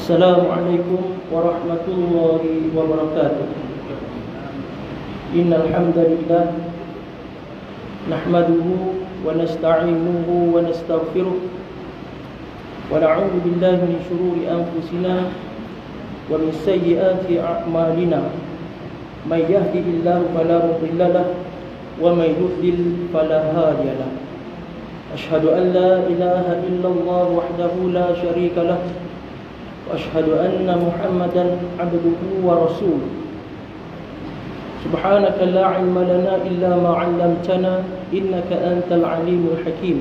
Assalamualaikum warahmatullahi wabarakatuh. Innal hamdalillah nahmaduhu wa nasta'inuhu wa nastaghfiruh wa na'udzu billahi min shururi anfusina wa min sayyiati a'malina. May yahdihillahu fala mudilla lahu wa may yudlil fala hadiya lahu. Ashhadu an la ilaha illallah wahdahu la syarika lahu وأشهد أن محمدا عبده ورسوله. سبحانك لا علم لنا إلا ما علمتنا إنك أنت العليم الحكيم.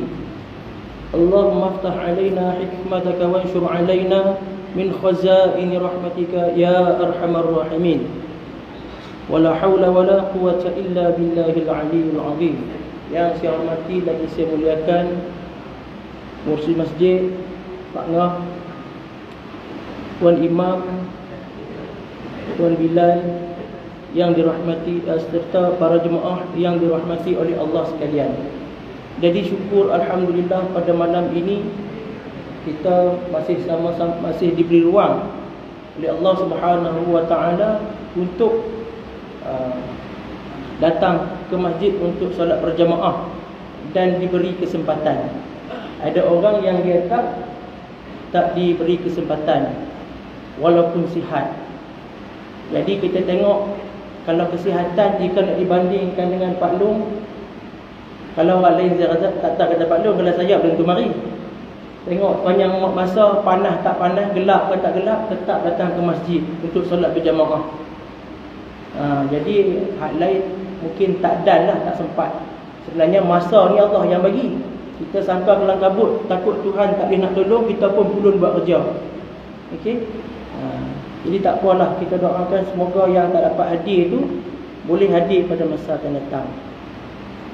اللهم افتح علينا حكمتك وانشر علينا من خزائن رحمتك يا أرحم الراحمين. ولا حول ولا قوة إلا بالله العلي العظيم. Yang saya hormati lagi saya muliakan Mursyid Masjid Pak Ngah, Tuan Imam, Tuan Bilal yang dirahmati serta para jemaah yang dirahmati oleh Allah sekalian. Jadi syukur alhamdulillah pada malam ini kita masih sama-sama masih diberi ruang oleh Allah Subhanahu wa taala untuk datang ke masjid untuk solat berjemaah dan diberi kesempatan. Ada orang yang dia tak diberi kesempatan walaupun sihat. Jadi kita tengok, kalau kesihatan jika nak dibandingkan dengan Pak Long, kalau orang lain tak kata Pak Long, kalau saya belum tu mari. Tengok panjang masa, panas tak panas, gelap ke tak gelap, tetap datang ke masjid untuk solat berjamaah. Jadi hak lain mungkin tak dan lah, tak sempat. Sebenarnya masa ni Allah yang bagi. Kita sangka kelang kabut, takut Tuhan tak boleh nak tolong, kita pun pulun buat kerja. Okey. Jadi tak apalah, kita doakan semoga yang tak dapat hadir tu boleh hadir pada masa akan datang.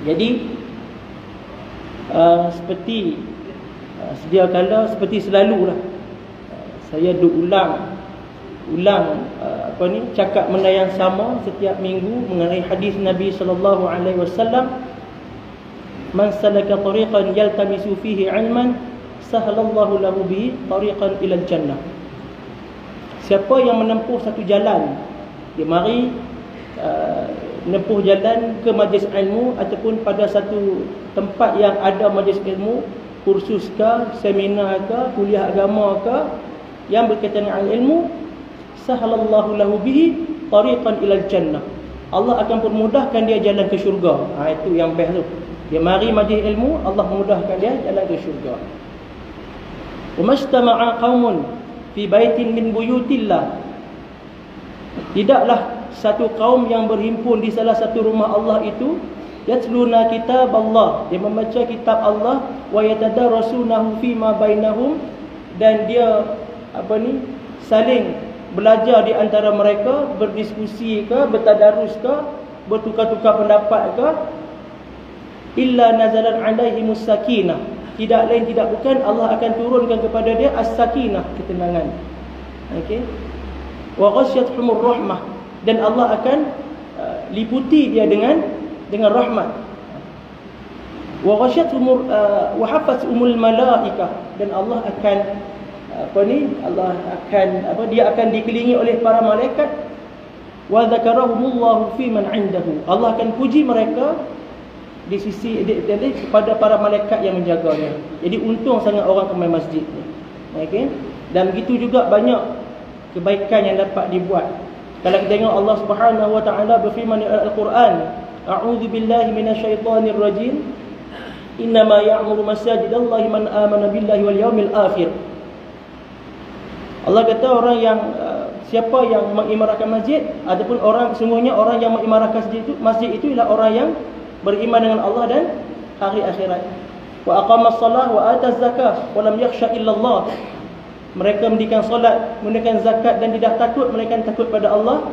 Jadi seperti sedia kala, seperti selalulah, saya ulang cakap benda yang sama setiap minggu mengenai hadis Nabi sallallahu alaihi wasallam, man salaka tariqan yaltamisu fihi ilman sahalallahu lahu bihi tariqan ila jannah. Siapa yang menempuh satu jalan, dia mari menempuh jalan ke majlis ilmu ataupun pada satu tempat yang ada majlis ilmu, kursus ke, seminar ke, kuliah agama ke, yang berkaitan dengan ilmu, sahalallahu lahu bihi tariqan ilal jannah. Allah akan permudahkan dia jalan ke syurga. Itu yang best tu. Dia mari majlis ilmu, Allah memudahkan dia jalan ke syurga. Wa mastama'a qaumun fi baitin min buyutillah. Tidaklah satu kaum yang berhimpun di salah satu rumah Allah itu, yatluna kitab Allah, dia membaca kitab Allah, wa yatadarasunahu fima bainahum, dan dia saling belajar di antara mereka, berdiskusi ke, bertadarus ke, bertukar-tukar pendapat ke, illa nazalan alaihimus sakinah, tidak lain tidak bukan Allah akan turunkan kepada dia as-sakinah, ketenangan. Okey. Wa ghasyiyatuhumur rahmah, dan Allah akan liputi dia dengan rahmat. Wa ghasyiyatuhumur wa hafathumul malaikah, dan Allah akan dia akan dikelilingi oleh para malaikat. Wa dzakarahumullahu fi man 'indahu, Allah akan puji mereka di sisi kepada para malaikat yang menjaganya. Jadi untung sangat orang ke masjid ni. Okey. Dan begitu juga banyak kebaikan yang dapat dibuat. Kalau kita tengok Allah Subhanahu wa taala berfirman dalam Al-Quran, a'udzu billahi minasyaitonir rajim, innama ya'muru masajidallahi man amana billahi wal yaumil akhir. Allah kata orang yang siapa yang mengimarahkan masjid ataupun orang, sesungguhnya orang yang mengimarahkan masjid itu ialah orang yang beriman dengan Allah dan hari akhirat. Wa aqamas salah wa ataz zakah wa lam yakhsha illa Allah. Mereka mendirikan solat, menunaikan zakat dan tidak takut melainkan takut pada Allah.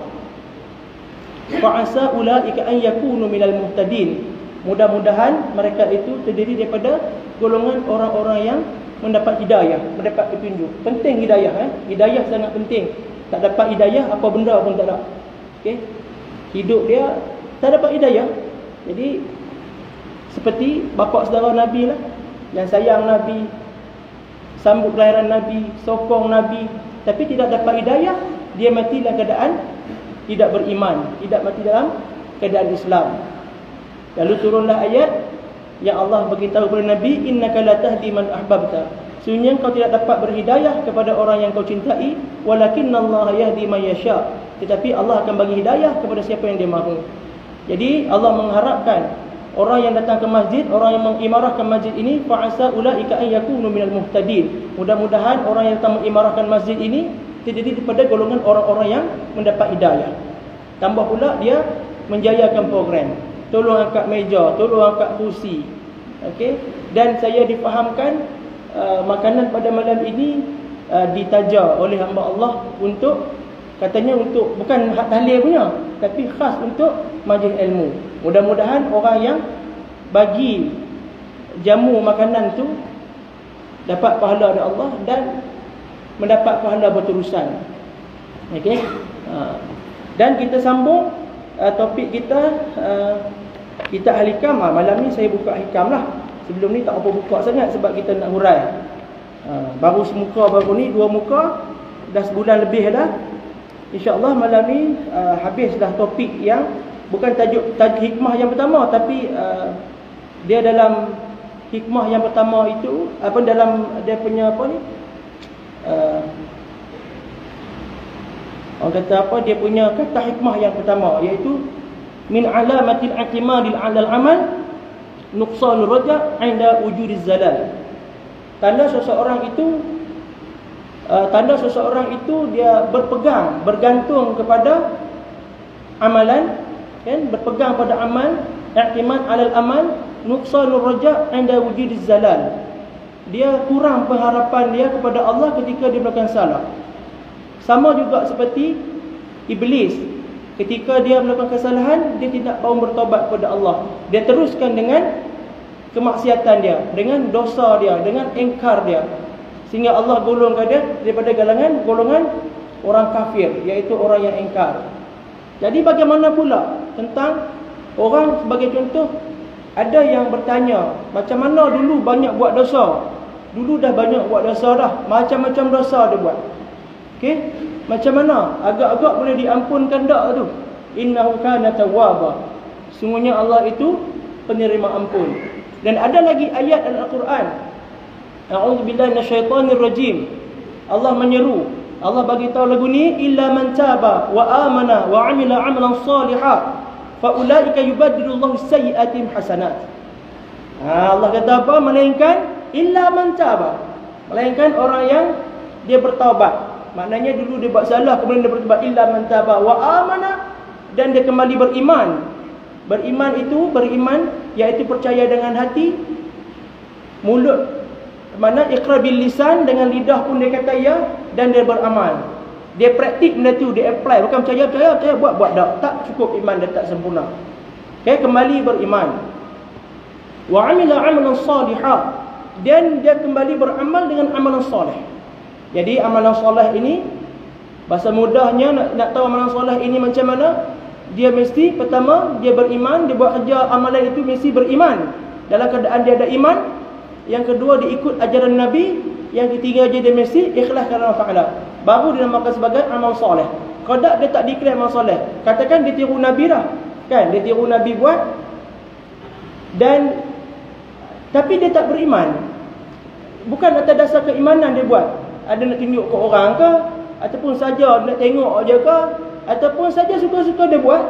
Fa asa ulaika an yakunu minal muhtadin. Mudah-mudahan mereka itu terdiri daripada golongan orang-orang yang mendapat hidayah, mendapat petunjuk. Penting hidayah, hidayah sangat penting. Tak dapat hidayah, apa benda pun tak ada. Okey. Hidup dia tak dapat hidayah. Jadi seperti bapa saudara Nabi lah, yang sayang Nabi, sambut kelahiran Nabi, sokong Nabi, tapi tidak dapat hidayah, dia mati dalam keadaan tidak beriman, tidak mati dalam keadaan Islam. Lalu turunlah ayat yang Allah beritahu kepada Nabi, innaka la tahdi man ahbabta. Sesungguhnya kau tidak dapat berhidayah kepada orang yang kau cintai, walakinnallaha yahdi man yasha. Tetapi Allah akan bagi hidayah kepada siapa yang dia mahu. Jadi Allah mengharapkan orang yang datang ke masjid, orang yang mengimarahkan masjid ini, fa'asa ulaika an yakunu minal muhtadin. Mudah-mudahan orang yang datang mengimarahkan masjid ini terjadi daripada golongan orang-orang yang mendapat hidayah. Tambah pula dia menjayakan program. Tolong angkat meja, tolong angkat kursi. Okey. Dan saya difahamkan makanan pada malam ini ditaja oleh hamba Allah untuk, katanya untuk bukan hak tahlil punya, tapi khas untuk majlis ilmu. Mudah-mudahan orang yang bagi jamu makanan tu dapat pahala dari Allah dan mendapat pahala berterusan. Okey. Dan kita sambung topik kita, kita al-hikam. Malam ni saya buka hikam lah. Sebelum ni tak apa buka sangat sebab kita nak hurai. Baru semuka, baru ni 2 muka, dah sebulan lebih dah. InsyaAllah malam ni habis dah topik yang bukan tajuk hikmah yang pertama, tapi dia dalam hikmah yang pertama itu apa, dalam dia punya apa ni, orang kata apa, dia punya kata hikmah yang pertama, iaitu min alamatil i'timadil 'alal amal nuqsanur raja' 'inda wujudiz zalal. Tanda seseorang itu dia bergantung kepada amalan, kan, berpegang pada amal, i'timad 'alal amal nuqsanur raja' 'inda wujudiz zalal. Dia kurang pengharapan dia kepada Allah ketika dia melakukan salah. Sama juga seperti iblis, ketika dia melakukan kesalahan, dia tidak mahu bertaubat kepada Allah. Dia teruskan dengan kemaksiatan dia, dengan dosa dia, dengan engkar dia, sehingga Allah golongkan dia daripada golongan orang kafir, iaitu orang yang engkar. Jadi bagaimana pula tentang orang, sebagai contoh, ada yang bertanya, macam mana dulu banyak buat dosa? Dulu dah banyak buat dosa dah, macam-macam dosa dia buat. Okey, macam mana? Agak-agak boleh diampunkan tak tu? Innahu kana tawwaba. Sungguhnya Allah itu penerima ampun. Dan ada lagi ayat dalam Al-Quran, a'udzubillahi minasyaitonir rajim. Allah menyeru, Allah bagi tahu lagu ni, illa man taba wa amana wa amila amalan salihan fa ulaika yubaddilullahu sayyi'atihim hasanat. Allah kata apa? Melainkan illa man taba, melainkan orang yang dia bertaubat. Maknanya dulu dia buat salah, kemudian dia bertaubat. Illa man taba wa amana, dan dia kembali beriman. Beriman itu, beriman iaitu percaya dengan hati, mulut, mana iqrar bil lisan, dengan lidah pun dia kata ya, dan dia beramal. Dia praktik benda tu, dia apply, bukan percaya buat tak cukup iman dia, tak sempurna. Okay, kembali beriman. Wa amila amalan salihah, dan dia kembali beramal dengan amalan soleh. Jadi amalan soleh ini, bahasa mudahnya nak tahu amalan soleh ini macam mana, dia mesti pertama dia beriman, dia buat kerja amalan itu mesti beriman, dalam keadaan dia ada iman. Yang kedua dia ikut ajaran Nabi. Yang ketiga dia mesti ikhlas kerana Allah Ta'ala, baru dinamakan sebagai amal soleh. Kalau tak, dia tak declare amal soleh. Katakan dia tiru Nabi dah, kan, dia tiru Nabi buat, dan tapi dia tak beriman, bukan atas dasar keimanan dia buat. Ada nak tunjuk ke orang ke, ataupun saja nak tengok je ke, ataupun saja suka-suka dia buat,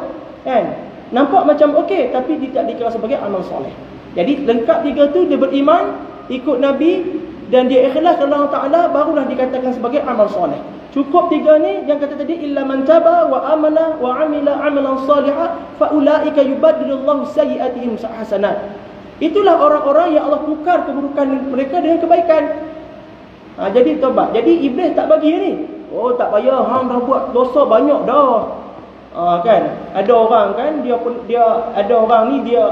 kan, nampak macam okey, tapi dia tak dikira sebagai amal soleh. Jadi lengkap tiga tu, dia beriman, ikut Nabi, dan dia ikhlas kepada Allah Ta'ala, barulah dikatakan sebagai amal soleh. Cukup tiga ni yang kata tadi, illa man taba wa amana wa amila amalan salihah fa ulaika yubaddilullahu sayyi'atihim hasanat. Itulah orang-orang yang Allah tukar keburukan mereka dengan kebaikan. Jadi tobat. Jadi iblis tak bagi ni. Oh, tak payah, hang dah buat dosa banyak dah. Kan? Ada orang kan, dia ada orang ni dia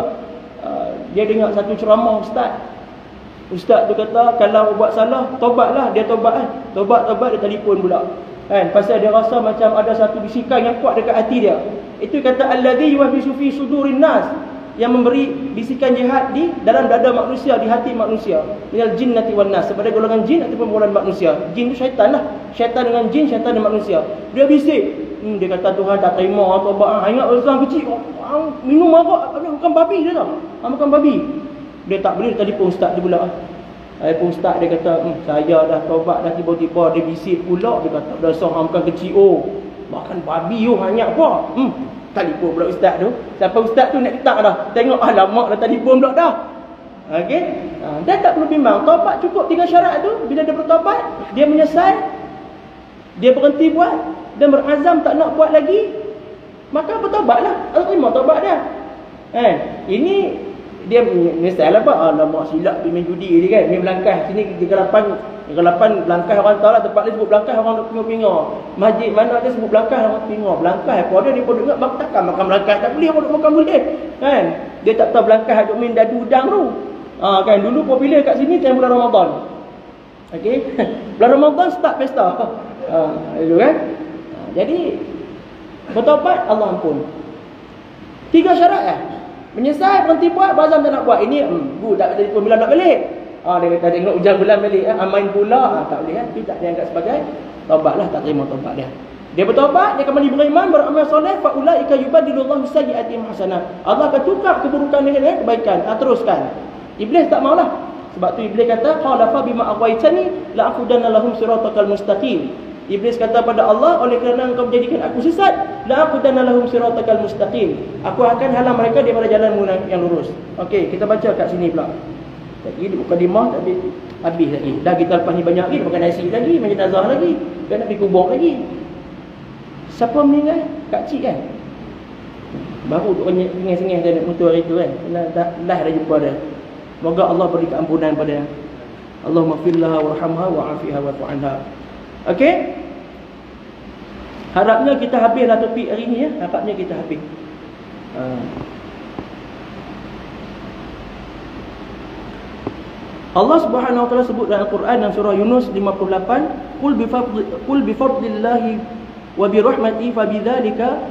dengar satu ceramah Ustaz tu kata kalau buat salah tobatlah, dia tobat. Tobat dia telefon pula. Kan? Pasal dia rasa macam ada satu bisikan yang kuat dekat hati dia. Itu kata allazi yuhbisu fi sudurin nas. yang memberi bisikan jahat di dalam dada manusia, di hati manusia. Minal jinnati wan nas, sebagai golongan jin ataupun golongan manusia. Jin itu syaitan lah. Syaitan dengan jin, syaitan dengan manusia. Dia bisik. Dia kata Tuhan tak terima taubat. Ingat orang kecil minum arak, bukan babi dia tau. Makan babi. Dia tak boleh telefon ustaz dia pula. Telefon ustaz dia kata, saya dah taubat dah, tiba-tiba dia bisik pula. Dia kata, dah seorang makan kecil. Makan babi hanya apa? Telefon pula ustaz tu. Sampai ustaz tu nak letak dah. Tengok alamak dah telefon pula dah. Okey. Dan tak perlu bimbang. Taubat cukup 3 syarat tu. Bila dia bertaubat, dia menyesal, dia berhenti buat dan berazam tak nak buat lagi, maka bertaubatlah. Allah terima taubat dia. Ini dia menyesal apa? Alamak silap pergi main judi ni kan. Main belangkah sini kegelapan belangkah orang tahu lah, tempat dia sebut belangkah orang nak pinga-pinga. Masjid mana dia sebut belangkah orang pinga. Belangkah apa dia pun dengar bang takkan makan belangkah, tak boleh orang makan boleh. Kan? Dia tak tahu belangkah duk main dadu udang tu. Kan dulu popular kat sini time bulan Ramadan. Okey. Bulan Ramadan start pesta. Itu kan? Jadi bertaubat Allah ampun. 3 syarat menyesal, berhenti buat, berazam tak nak buat. Ini tak jadi bulan nak balik. Dia kata tengok hujan bulan balik, amain pula. Tak boleh tapi tak dianggap sebagai taubatlah, tak terima taubat dia. Dia bertaubat, dia kembali beriman, beramal soleh, fa ulaika yubadilullahu sayyi'atihim hasanat. Allah akan tukar keburukan dengan kebaikan. Teruskan. Iblis tak maulah. Sebab tu Iblis kata, qala fa bima aghwaytani la aqudanna lahum siratal mustaqim. Iblis kata pada Allah, oleh kerana engkau menjadikan aku sesat, la aqudanna lahum siratal mustaqim. Aku akan halang mereka daripada jalan yang lurus. Okey, kita baca kat sini pula. Tadi di mukadimah tapi habis lagi. Dah kita lepas ni banyak lagi, makan nasi lagi, macam nazah lagi, dan nak pergi kubur lagi. Siapa meninggal? Kak cik kan? Baru duk sengih-sengih dia nak mutu hari tu kan. Dah jumpa dia. Moga Allah beri keampunan pada dia. Allahumma fillah warhamha wa'afiha wa'fu anha. Okey? Harapnya kita habislah topik hari ni ya. Harapnya kita habis. Allah Subhanahu wa taala sebut dalam Al-Quran dalam surah Yunus 58, qul bi fadlillahi wa bi rahmatihi fa bidzalika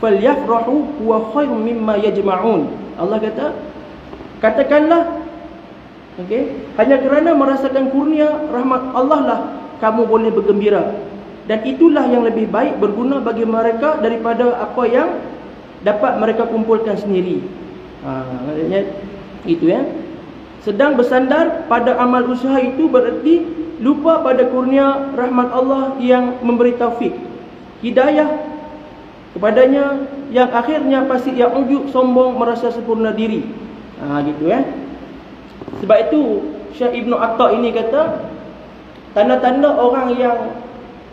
falyafrahu huwa khairum mimma yajma'un. Allah kata, katakanlah, okey, hanya kerana merasakan kurnia rahmat Allah lah kamu boleh bergembira, dan itulah yang lebih baik berguna bagi mereka daripada apa yang dapat mereka kumpulkan sendiri. Maksudnya itu ya. Sedang bersandar pada amal usaha itu bererti lupa pada kurnia rahmat Allah yang memberi taufik, hidayah kepadanya, yang akhirnya pasti ia ujub, sombong, merasa sempurna diri. Gitu ya. Sebab itu Syekh Ibn Atta ini kata, tanda-tanda orang yang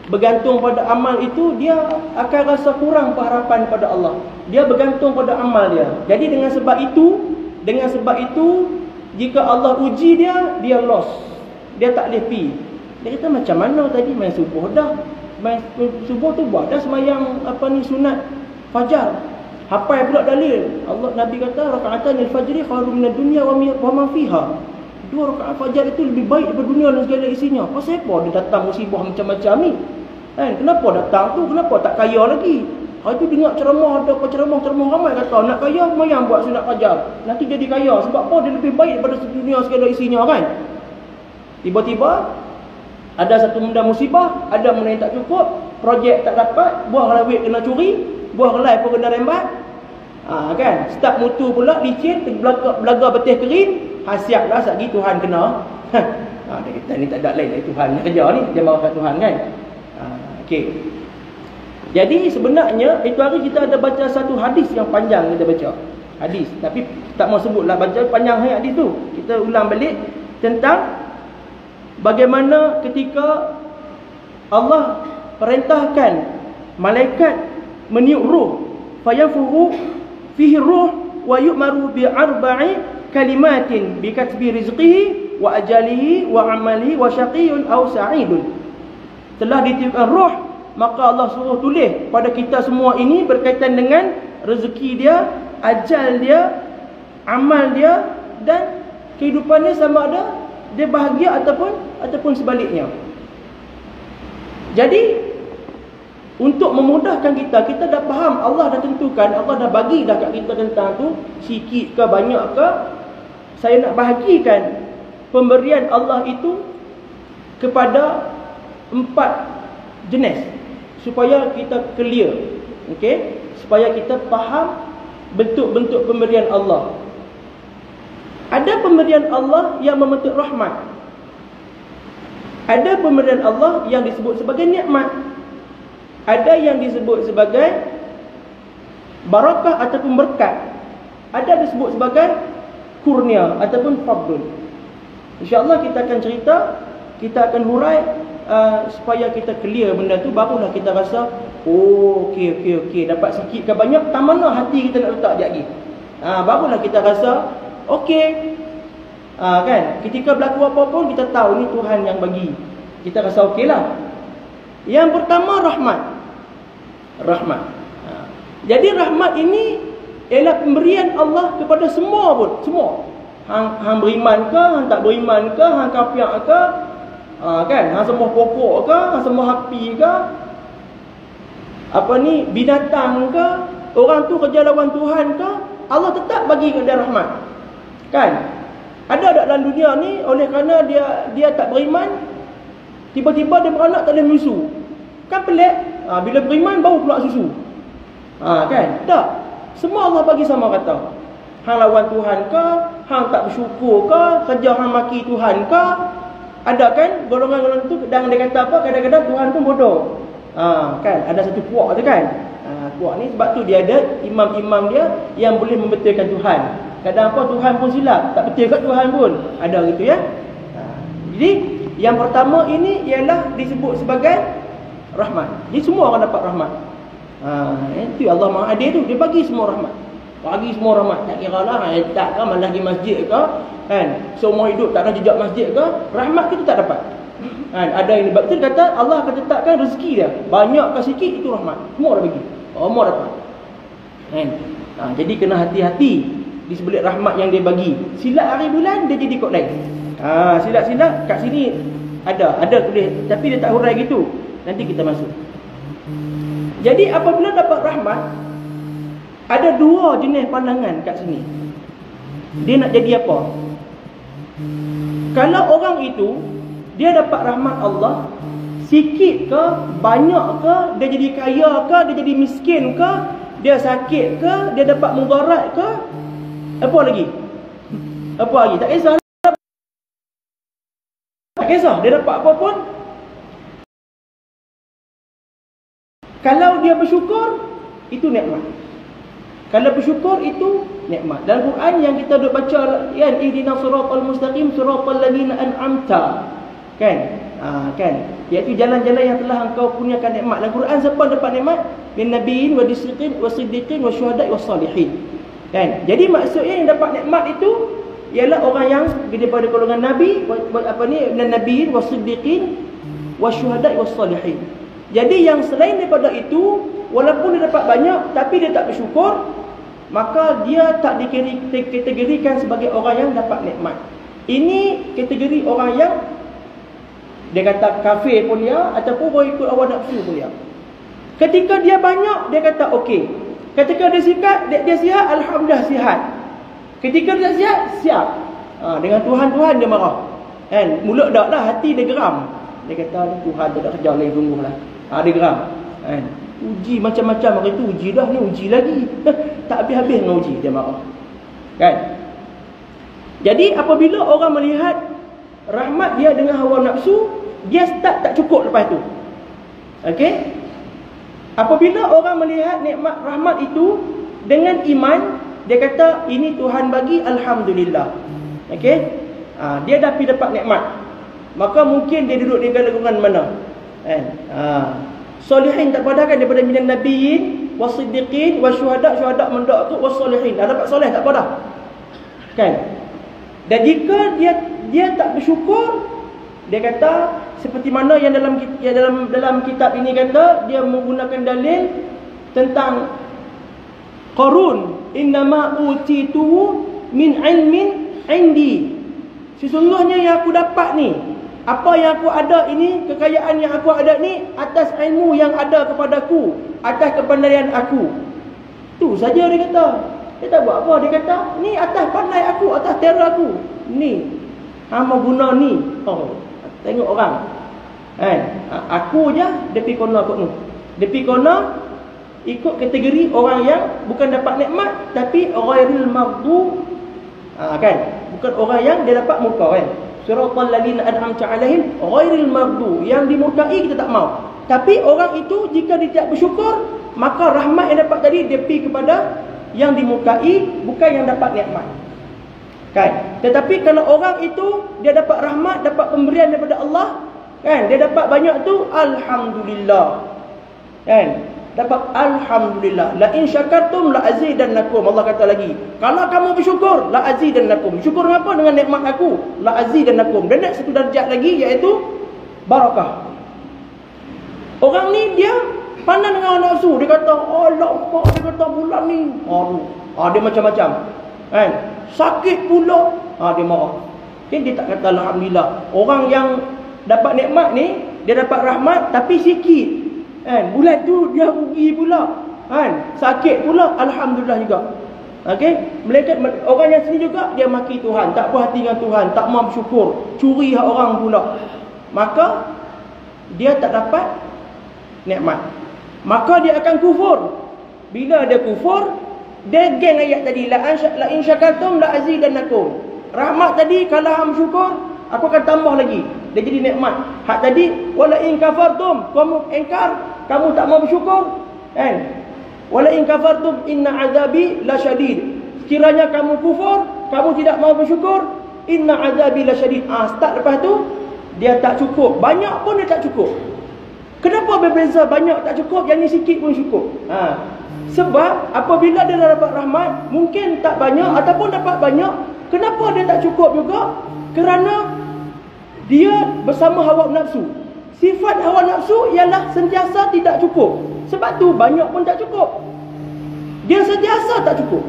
bergantung pada amal itu, dia akan rasa kurang pengharapan pada Allah. Dia bergantung pada amal dia. Jadi dengan sebab itu jika Allah uji dia lost. Dia tak boleh pergi. Dia kata macam mana tadi main subuh dah. Main subuh tu buat dah semayang sunat fajar. Hafal pula dalil. Nabi kata rakaatan al-fajri khairun minad dunya wa ma fiha. 2 rakaat fajar itu lebih baik daripada dunia dan segala isinya. Pasal apa dia datang musibah macam-macam ni? Kan? Kenapa datang tu? Kenapa tak kaya lagi? Hari tu dengar ceramah, ada apa ceramah ramai kata nak kaya mayang buat sunat fajar. Nanti jadi kaya. Sebab apa? Dia lebih baik daripada dunia segala isinya kan? Tiba-tiba ada satu benda musibah, ada benda yang tak cukup, projek tak dapat, buah lawit kena curi, buah relai pun kena rembat. Kan? Start mutu pula licin, belaga betih kering, siaplah satgi Tuhan kena. Dia kata ni tak ada lain dari Tuhan kerja ni, dia marah kat Tuhan kan. Okey. Jadi sebenarnya itu hari kita ada baca satu hadis yang panjang, kita baca hadis, tapi tak mau sebutlah baca panjang hadis tu. Kita ulang balik tentang bagaimana ketika Allah perintahkan malaikat meniup ruh, fayafuhu fihi ruh wa yu'maru bi arba'i kalimatin bi katbi rizqihi wa ajalihi wa amalihi wa syaqiyyun aw sa'idun. Telah ditiupkan ruh, maka Allah suruh tulis pada kita semua ini berkaitan dengan rezeki dia, ajal dia, amal dia, dan kehidupan dia, sama ada dia bahagia ataupun sebaliknya. Jadi untuk memudahkan kita, kita dah faham Allah dah tentukan, Allah dah bagi dah kat kita tentang tu, sikit ke banyak ke. Saya nak bahagikan pemberian Allah itu kepada 4 jenis supaya kita clear, okey, supaya kita faham bentuk-bentuk pemberian Allah. Ada pemberian Allah yang membentuk rahmat. Ada pemberian Allah yang disebut sebagai nikmat. Ada yang disebut sebagai barakah ataupun berkat. Ada disebut sebagai kurnia ataupun fadl. InsyaAllah kita akan cerita, kita akan hurai supaya kita clear benda tu, barulah kita rasa oh okey, dapat sikit ke banyak, tak mana hati kita nak letak dia lagi. Barulah kita rasa okey. Kan, ketika berlaku apa pun kita tahu ni Tuhan yang bagi, kita rasa okeylah. Yang pertama rahmat. Jadi rahmat ini ialah pemberian Allah kepada semua pun, semua. Hang beriman ke, hang tak beriman ke, hang kafir ke, kan, hang semua pokok ke, hang semua api ke, binatang ke, orang tu kerja lawan Tuhan ke, Allah tetap bagi dia rahmat. Kan? Ada dalam dunia ni, oleh kerana dia tak beriman, tiba-tiba dia beranak tak ada musuh. Kan pelik. Bila beriman baru keluar susu. Kan? Tak. Semua Allah bagi sama rata. Hang lawan Tuhan ke, hang tak bersyukur ke, kerja hang maki Tuhan ke. Ada kan golongan-golongan tu, dan dia kata apa, kadang-kadang Tuhan pun bodoh. Kan, ada satu puak tu kan. Puak ni sebab tu dia ada imam-imam dia yang boleh membetulkan Tuhan. Kadang apa Tuhan pun silap, tak betul kat Tuhan pun. Ada gitu ya. Jadi yang pertama ini ialah disebut sebagai rahmat. Jadi semua orang dapat rahmat. Itu Allah Maha Adil tu, dia bagi semua rahmat. Bagi semua rahmat. Tak kira lah tak ke, malah di masjid ke, kan, semua hidup tak ada jejak masjid ke, rahmat kita tak dapat. Kan, ada yang betul kata Allah akan tetapkan rezeki dia. Banyak ke sikit itu rahmat. Semua dah bagi. Semua dapat. Kan? Jadi kena hati-hati di sebelah rahmat yang dia bagi. Silap hari bulan dia jadi kod lain. Silap-silap kat sini ada tulis, tapi dia tak hurai gitu. Nanti kita masuk. Jadi apabila dapat rahmat, ada 2 jenis pandangan kat sini. Dia nak jadi apa? Kalau orang itu dia dapat rahmat Allah, sikit ke, banyak ke, dia jadi kaya ke, dia jadi miskin ke, dia sakit ke, dia dapat mudarat ke, apa lagi? Tak kisah. Tak kisah dia dapat apa pun. Kalau dia bersyukur, itu nikmat. Kalau bersyukur itu nikmat. Dalam Quran yang kita duk baca kan, ihdinas siratal mustaqim siratal ladzina an'amta. Kan? Kan? Iaitu jalan-jalan yang telah engkau kurniakan nikmat. Dalam Quran siapa dapat nikmat? Min nabiyyin wa siddiqin wa syuhada'i was salihin. Kan? Jadi maksudnya yang dapat nikmat itu ialah orang yang daripada golongan nabi, min nabiyyin wa siddiqin wa syuhada'i was salihin. Jadi yang selain daripada itu, walaupun dia dapat banyak tapi dia tak bersyukur, maka dia tak dikategorikan sebagai orang yang dapat nikmat. Ini kategori orang yang dia kata kafir pun dia, ataupun boleh ikut hawa nafsu pun dia. Ketika dia banyak, dia kata okey. Ketika dia sihat, alhamdulillah sihat. Ketika dia siap. Dengan Tuhan dia marah. Kan? Mulut dak lah, hati dia geram. Dia kata Tuhan tak ada kerja lain, sungguhlah. Dia geram. Kan? Uji macam-macam hari tu, uji dah ni, uji lagi. Tak habis-habis dengan uji, dia marah. Kan? Jadi apabila orang melihat rahmat dia dengan hawa nafsu, dia start tak cukup lepas tu. Okey? Apabila orang melihat nikmat rahmat itu dengan iman, dia kata ini Tuhan bagi, alhamdulillah. Okey? Dia dah pergi dapat nikmat. Maka mungkin dia duduk di golongan mana? Kan? Solihin tak pada kan daripada minan nabiyyin wasiddiqin wasyuhada, syuhada mendak tu wasolihin. Dah dapat soleh tak pada? Kan? Dan jika dia tak bersyukur, dia kata seperti mana yang dalam kitab ini kata, dia menggunakan dalil tentang Qarun, innama utituhu min ilmin indi. Sesungguhnya yang aku dapat ni, Apa yang aku ada ini, kekayaan yang aku ada ni atas ilmu yang ada kepadaku, atas kepandaian aku. Tu saja dia kata. Dia tak buat apa, dia kata ni atas pandai aku, atas tera aku. Ni hang mau guna ni. Oh, tengok orang. Aku je dia pi kona kot ni. Dia pi kona ikut kategori orang yang bukan dapat nikmat tapi ghairil maghdu. Kan? Bukan orang yang dia dapat muka kan. Siratal ladzina an'amta 'alaihim ghairil maghdu, yang dimurkai kita tak mau. Tapi orang itu jika dia tidak bersyukur, maka rahmat yang dapat tadi dia pergi kepada yang dimurkai, bukan yang dapat nikmat. Kan? Tetapi kalau orang itu dia dapat rahmat, dapat pemberian daripada Allah, kan? Dia dapat banyak tu, alhamdulillah. Kan? Dapat alhamdulillah. La in syakartum la azidannakum. Allah kata lagi, kalau kamu bersyukur la azidannakum. Syukur apa? Dengan nikmat aku. La azidannakum. Dan naik satu darjat lagi, iaitu barakah. Orang ni dia pandang dengan nafsu. Dia kata, Allah, dia kata bulan ni dia macam-macam. Kan? Sakit pula, dia marah. Dia tak kata alhamdulillah. Orang yang dapat nikmat ni, dia dapat rahmat tapi sikit. Kan? Bulan tu dia rugi pula. Kan? Sakit pula, alhamdulillah juga. Okey, malaikat orang yang sini juga dia maki Tuhan, tak puas hati dengan Tuhan, tak mau bersyukur, curi hak orang pula. Maka dia tak dapat nikmat. Maka dia akan kufur. Bila dia kufur, dia geng ayat tadi, la in syakartum la azidannakum. Rahmat tadi kalau hang bersyukur, aku akan tambah lagi. Dia jadi nikmat. Hak tadi, wala in kafartum, kamu engkar, kamu tak mau bersyukur, kan? Wala in kafartum inna azabi lasyadid. Sekiranya kamu kufur, kamu tidak mau bersyukur, inna azabi lasyadid. Start lepas tu dia tak cukup. Banyak pun dia tak cukup. Kenapa berbeza banyak tak cukup, yang ni sikit pun cukup? Sebab apabila dia dah dapat rahmat, mungkin tak banyak ataupun dapat banyak, kenapa dia tak cukup juga? Kerana dia bersama hawa nafsu. Sifat hawa nafsu ialah sentiasa tidak cukup. Sebab tu banyak pun tak cukup. Dia sentiasa tak cukup.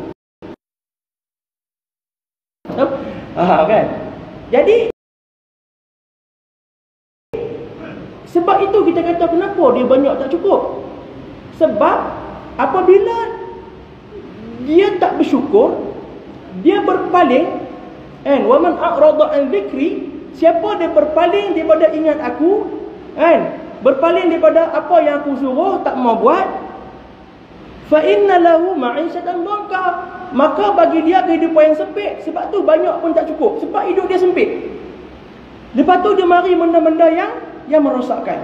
Kan? Jadi sebab itu kita kata kenapa dia banyak tak cukup. Sebab apabila dia tak bersyukur, dia berpaling. Wa man a'rada an dzikri, siapa dia berpaling daripada ingat aku, kan? Berpaling daripada apa yang aku suruh, tak mau buat, fa inna lahu ma'isyatan dhanka, maka bagi dia kehidupan yang sempit. Sebab tu banyak pun tak cukup, sebab hidup dia sempit. Lepas tu dia mari benda-benda yang merosakkan.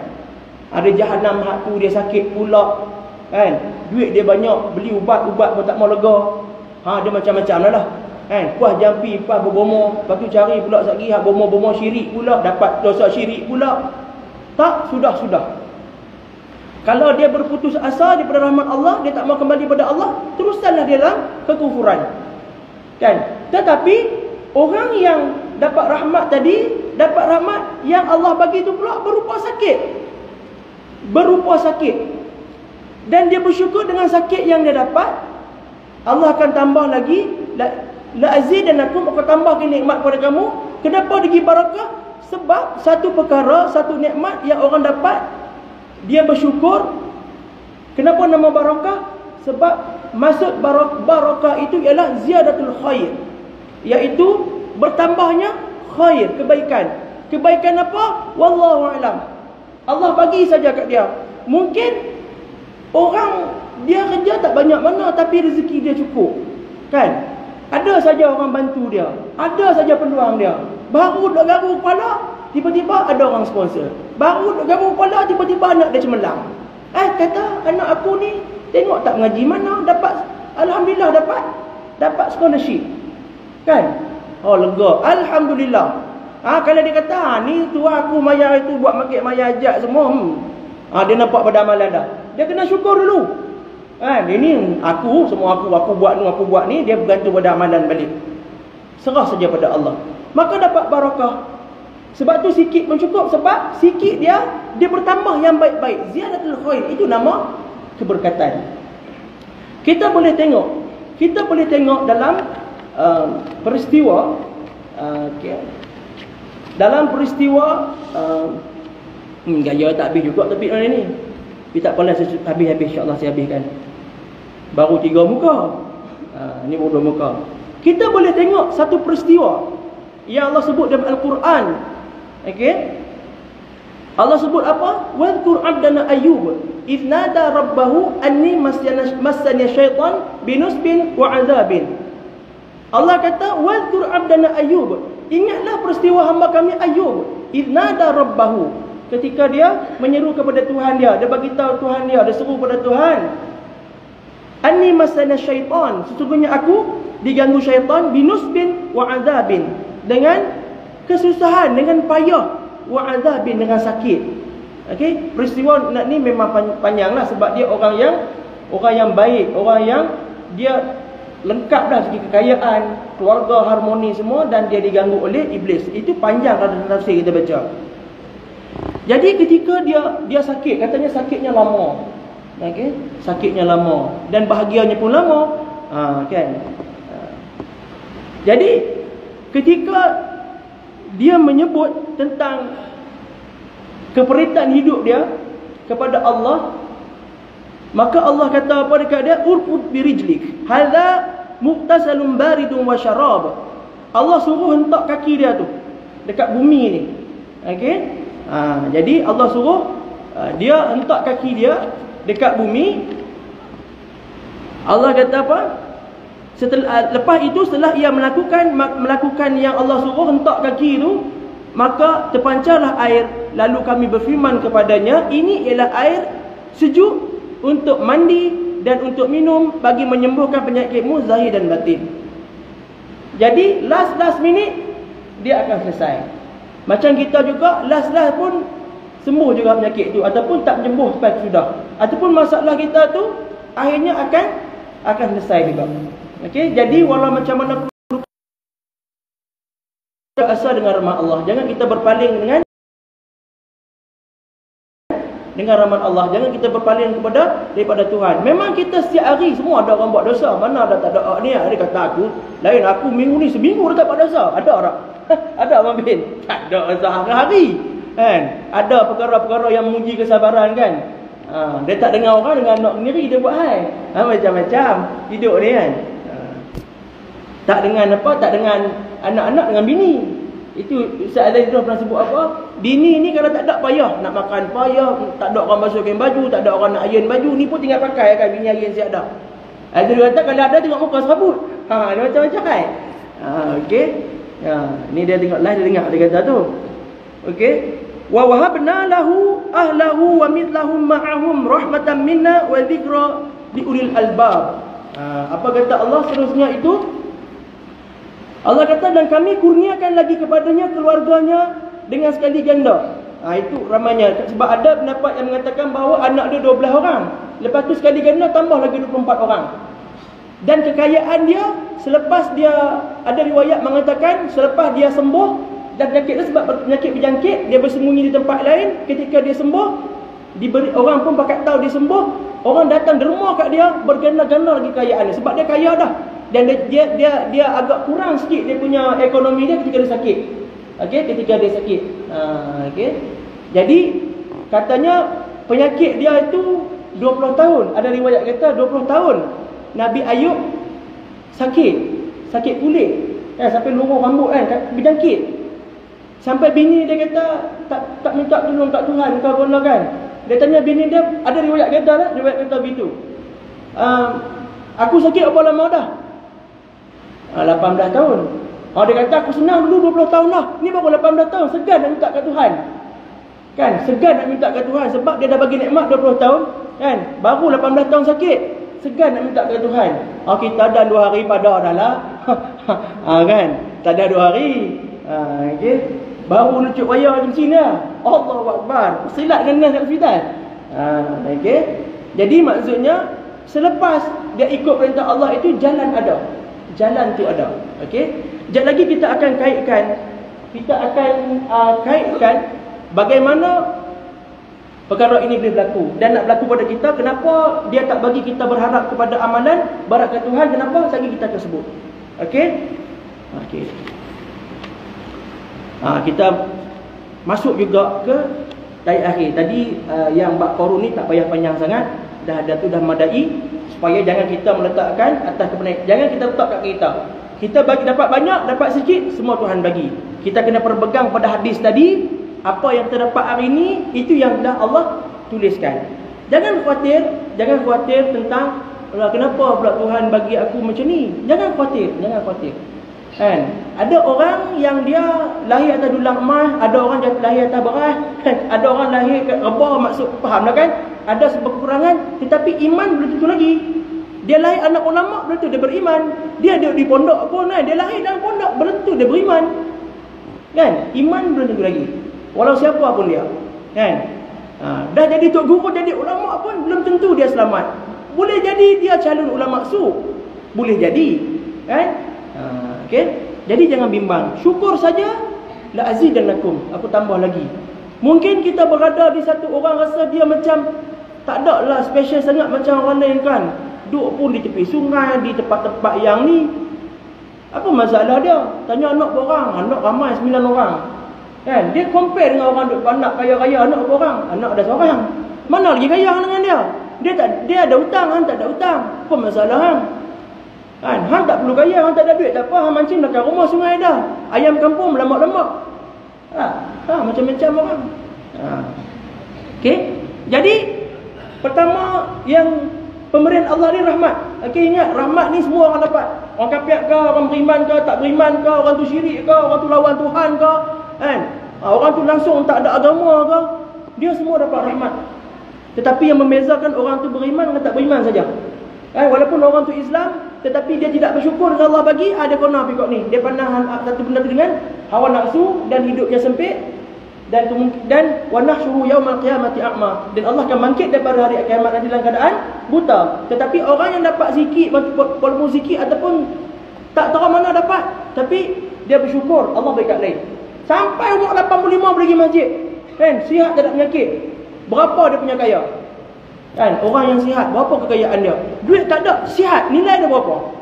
Ada jahanam, hak tu dia sakit pula, kan? Duit dia banyak, beli ubat-ubat pun tak mau lega. Dia macam-macam lah. Kan? Puas jampi, puas berbomo, lepas tu cari pula lagi hak bomo-bomo syirik pula, dapat dosa syirik pula. Tak, sudah. Kalau dia berputus asa daripada rahmat Allah, dia tak mau kembali pada Allah, teruskanlah dia dalam kekufuran. Kan? Tetapi orang yang dapat rahmat tadi, dapat rahmat yang Allah bagi itu pula berupa sakit. Dan dia bersyukur dengan sakit yang dia dapat, Allah akan tambah lagi, la azidannakum, aku tambah nikmat pada kamu. Kenapa dibagi barakah? Sebab satu perkara, satu nikmat yang orang dapat, dia bersyukur. Kenapa nama barakah? Sebab maksud barakah itu ialah ziyadatul khair, iaitu bertambahnya khair, kebaikan. Kebaikan apa? Wallahu a'lam. Allah bagi saja kat dia. Mungkin orang dia kerja tak banyak mana tapi rezeki dia cukup. Kan? Ada saja orang bantu dia, ada saja peluang dia. Baru duk garu kepala, tiba-tiba ada orang sponsor. Baru duk garu kepala, tiba-tiba anak dia cemerlang. Kata anak aku ni tengok tak mengaji mana, dapat, alhamdulillah dapat scholarship. Kan? Oh, lega, alhamdulillah. Kalau dia kata ni tu aku mayar itu buat market mayar ajak semua, dia nampak pada amalan dah. Dia kena syukur dulu. Ini aku buat ni, dia bergantung pada amalan balik. Serah saja pada Allah. Maka dapat barakah. Sebab tu sikit pun cukup. Sebab sikit dia bertambah yang baik-baik. Ziyadatul khair, itu nama keberkatan. Kita boleh tengok dalam peristiwa Dalam peristiwa gaya tak habis juga topik ni. Tapi tak apalah, habis-habis insya-Allah saya habiskan. Baru 3 muka. Ni baru 2 muka. Kita boleh tengok satu peristiwa yang Allah sebut dalam Al-Quran. Okey? Allah sebut apa? Wadhkur 'abdana Ayyub idh nada rabbahu anni massani syaitan binusbin wa 'adzabin. Allah kata wadhkur 'abdana Ayyub. Ingatlah peristiwa hamba kami Ayyub idh nada rabbahu, ketika dia menyeru kepada Tuhan dia, dia bagi tahu Tuhan dia, dia seru kepada Tuhan. Anni massani syaitan, sesungguhnya aku diganggu syaitan binusbin wa 'adzabin, dengan kesusahan, dengan payah, wa 'adzabin, dengan sakit. Okey, peristiwa ni memang panjanglah sebab dia orang yang baik, orang yang dia lengkap dah segi kekayaan, keluarga harmoni semua, dan dia diganggu oleh iblis. Itu panjang dalam tafsir kita baca. Jadi ketika dia sakit, katanya sakitnya lama. Okey, sakitnya lama dan bahagianya pun lama. Kan? Jadi ketika dia menyebut tentang keperitan hidup dia kepada Allah, maka Allah kata apa dekat dia? Urqud birijlik hadza muqtasalun baridun wa syarab. Allah suruh hentak kaki dia tu dekat bumi ni. Okey? Jadi Allah suruh dia hentak kaki dia dekat bumi. Allah kata apa? Lepas itu, setelah ia melakukan yang Allah suruh, hentak kaki itu, maka terpancarlah air. Lalu kami berfirman kepadanya, ini ialah air sejuk untuk mandi dan untuk minum, bagi menyembuhkan penyakitmu zahir dan batin. Jadi last minute dia akan selesai. Macam kita juga last pun sembuh juga penyakit tu, ataupun tak sembuh sampai sudah, ataupun masalah kita tu akhirnya akan selesai juga. Okey, jadi walau macam mana pun kita asal dengan rahmat Allah. Jangan kita berpaling dengan rahmat Allah. Jangan kita berpaling daripada Tuhan. Memang kita setiap hari semua ada orang buat dosa. Mana ada tak ada ni? Dia kata aku minggu ni seminggu dah tak buat dosa. Ada tak? Ada Abang Bin? Tak ada dosa hari-hari. Kan? Ada perkara-perkara yang menguji kesabaran kan? Dia tak dengar orang, dengan anak sendiri dia buat hal. Macam-macam hidup ni kan. Tak dengan apa? Tak dengan anak-anak, dengan bini. Itu Ustaz Azizullah pernah sebut apa? Bini ni kalau tak ada payah, nak makan payah, tak ada orang basuhkan baju, tak ada orang nak iron baju, ni pun tinggal pakai kan, bini iron siap dah. Azizullah kata kalau ada tengok muka serabut. Dia macam-macam kan. Okey. Ni dia tengok live, dia dengar dia kata tu. Okey. Wa wahabna lahu ahlahu wa mithlahum ma'ahum rahmatan minna wa dzikra liulil albab. Apa kata Allah seterusnya itu? Allah kata, dan kami kurniakan lagi kepadanya keluarganya dengan sekali ganda. Itu ramainya. Sebab ada pendapat yang mengatakan bahawa anak dia 12 orang. Lepas tu sekali ganda tambah lagi 24 orang. Dan kekayaan dia, selepas dia, ada riwayat mengatakan selepas dia sembuh dan penyakit dia, sebab penyakit berjangkit, dia bersembunyi di tempat lain. Ketika dia sembuh, diberi orang pun pakat tahu dia sembuh, orang datang derma kat dia, berganda-ganda lagi kekayaan dia. Sebab dia kaya dah. Dan dia agak kurang sikit dia punya ekonomi dia ketika dia sakit. Okey, ketika dia sakit. Okey. Jadi katanya penyakit dia itu 20 tahun. Ada riwayat kata 20 tahun Nabi Ayub sakit kulit. Sampai luruh rambut kan, berjangkit. Sampai bini dia kata tak minta tolong kat Tuhan kau pun kan. Dia tanya bini dia, ada riwayat kata lah, riwayat kata begitu. Aku sakit apa lama dah? 18 tahun. Dia kata aku senang dulu 20 tahun lah. Ni baru 18 tahun, segan nak minta kat Tuhan. Kan, segan nak minta kat Tuhan sebab dia dah bagi nikmat 20 tahun, kan? Baru 18 tahun sakit, segan nak minta kat Tuhan. Kita dah 2 hari pada dah lah. Kan? Tak ada 2 hari. Okey. Baru lucuk wayar macam sini lah. Allahu Akbar. Silat dengan nas kat hospital. Okey. Jadi maksudnya selepas dia ikut perintah Allah itu, jalan ada. Jalan tu ada. Okey. Sekejap lagi kita akan kaitkan bagaimana perkara ini boleh berlaku dan nak berlaku pada kita. Kenapa dia tak bagi kita berharap kepada amalan, berharap ke Tuhan? Kenapa? Lagi kita akan sebut. Okey. Okey. Kita masuk juga ke ayat akhir. Tadi yang bab qarun ni tak payah panjang sangat. Dah ada tu, dah madai. Supaya jangan kita meletakkan atas kebenaran. Jangan kita letak kat kita. Kita bagi dapat banyak, dapat sikit, semua Tuhan bagi. Kita kena berpegang pada hadis tadi. Apa yang kita dapat hari ni, itu yang dah Allah tuliskan. Jangan khawatir tentang kenapa pula Tuhan bagi aku macam ni. Jangan khawatir. Kan? Ada orang yang dia lahir atas dulang emas, ada orang lahir atas beras, ada orang lahir kat rebah, maksud fahamlah kan? Ada sebab kekurangan, tetapi iman belum tentu lagi. Dia lahir anak ulama, belum tentu dia beriman. Dia duduk di pondok pun kan, dia lahir dalam pondok, belum tentu dia beriman. Kan? Iman belum tentu lagi. Walau siapa pun dia. Kan? Dah jadi tok guru, jadi ulama pun belum tentu dia selamat. Boleh jadi dia calon ulama su. Boleh jadi. Kan? Okay? Jadi jangan bimbang. Syukur saja. La azidannakum. Aku tambah lagi. Mungkin kita berada di satu orang rasa dia macam tak ada lah special sangat macam orang lain kan. Duduk pun di tepi sungai, di tempat-tempat yang ni. Apa masalah dia? Tanya anak berang. Anak ramai 9 orang. Kan? Dia compare dengan orang duduk anak kaya-kaya. Anak berang. Anak ada seorang. Mana lagi kaya dengan dia? Dia ada hutang, hang tak ada hutang. Apa masalah hang? Kan? Hang tak perlu kaya, hang tak ada duit, tak apa, hang mancing dekat rumah sungai dah. Ayam kampung lemak-lemak. Macam-macam orang. Okey. Jadi pertama yang pemberian Allah ni rahmat. Okey, ingat rahmat ni semua orang dapat. Orang kafir ke, orang beriman ke, tak beriman ke, orang tu syirik ke, orang tu lawan Tuhan ke, kan? Orang tu langsung tak ada agama ke, dia semua dapat rahmat. Tetapi yang membezakan orang tu beriman dengan tak beriman saja. Walaupun orang tu Islam, tetapi dia tidak bersyukur dengan Allah bagi, dia kena pikir ni. Dia pandang satu benda tu dengan hawa nafsu dan hidup yang sempit, dan wa nahsyuru yaumal qiyamati a'ma, dan Allah akan bangkit daripada hari kiamat nanti dalam keadaan buta. Tetapi orang yang dapat sikit, walaupun sikit ataupun tak tahu mana dapat, tapi dia bersyukur, Allah berkat lain. Sampai umur 85 pergi masjid. Kan? Sihat, tak ada penyakit. Berapa dia punya kaya? Kan? Orang yang sihat, berapa kekayaan dia? Duit tak ada, sihat, nilai dia berapa?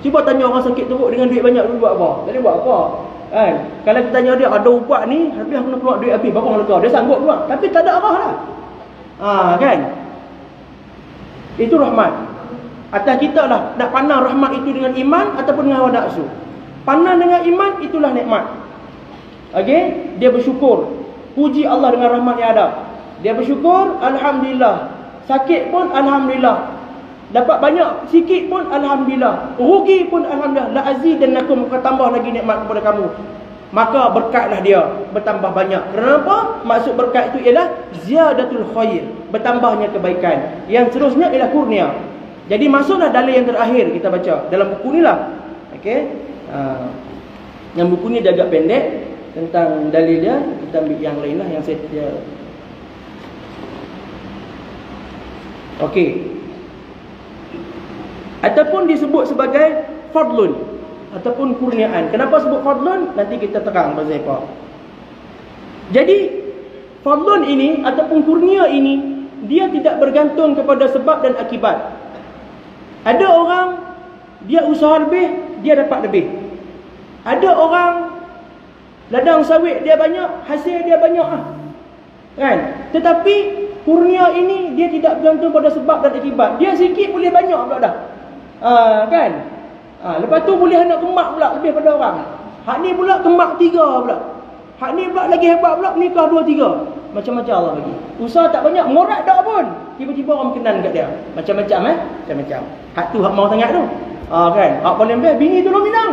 Cuba tanya orang sakit teruk dengan duit banyak, dia buat apa? Dia buat apa? Kan? Kalau kita tanya dia, ada ubat ni, habis aku nak keluar duit habis, berapa orang lega? Dia sanggup keluar, tapi tak ada arah lah. Kan? Itu rahmat. Atas kita lah nak pandang rahmat itu dengan iman ataupun dengan hawa nafsu. Pandang dengan iman, itulah nikmat. Okey? Dia bersyukur. Puji Allah dengan rahmat yang ada. Dia bersyukur, alhamdulillah. Sakit pun alhamdulillah. Dapat banyak sikit pun alhamdulillah. Rugi pun alhamdulillah. La azidannakum, akan tambah lagi nikmat kepada kamu. Maka berkatlah dia bertambah banyak. Kenapa? Maksud berkat itu ialah ziyadatul khair, bertambahnya kebaikan. Yang seterusnya ialah kurnia. Jadi masuklah dalil yang terakhir kita baca dalam buku ni lah. Okey. Yang buku ni dia agak pendek tentang dalil dia. Kita ambil yang lain lah yang saya okey. Ataupun disebut sebagai fadlun ataupun kurniaan. Kenapa sebut fadlun? Nanti kita terang pasal apa. Jadi fadlun ini ataupun kurnia ini, dia tidak bergantung kepada sebab dan akibat. Ada orang dia usaha lebih, dia dapat lebih. Ada orang ladang sawit dia banyak, hasil dia banyak kan? Tetapi kurnia ini dia tidak bergantung pada sebab dan akibat. Dia sikit boleh banyak pula dah. Kan? Lepas tu boleh anak kemak pula lebih pada orang. Hak ni pula kemak 3 pula. Hak ni pula lagi hebat pula, nikah 2-3. Macam-macam Allah bagi. Usaha tak banyak, morat tak pun, tiba-tiba orang berkenan kat dia. Macam-macam macam-macam. Hak tu hak mau sangat tu. Kan? Hak paling best bini tu Minang.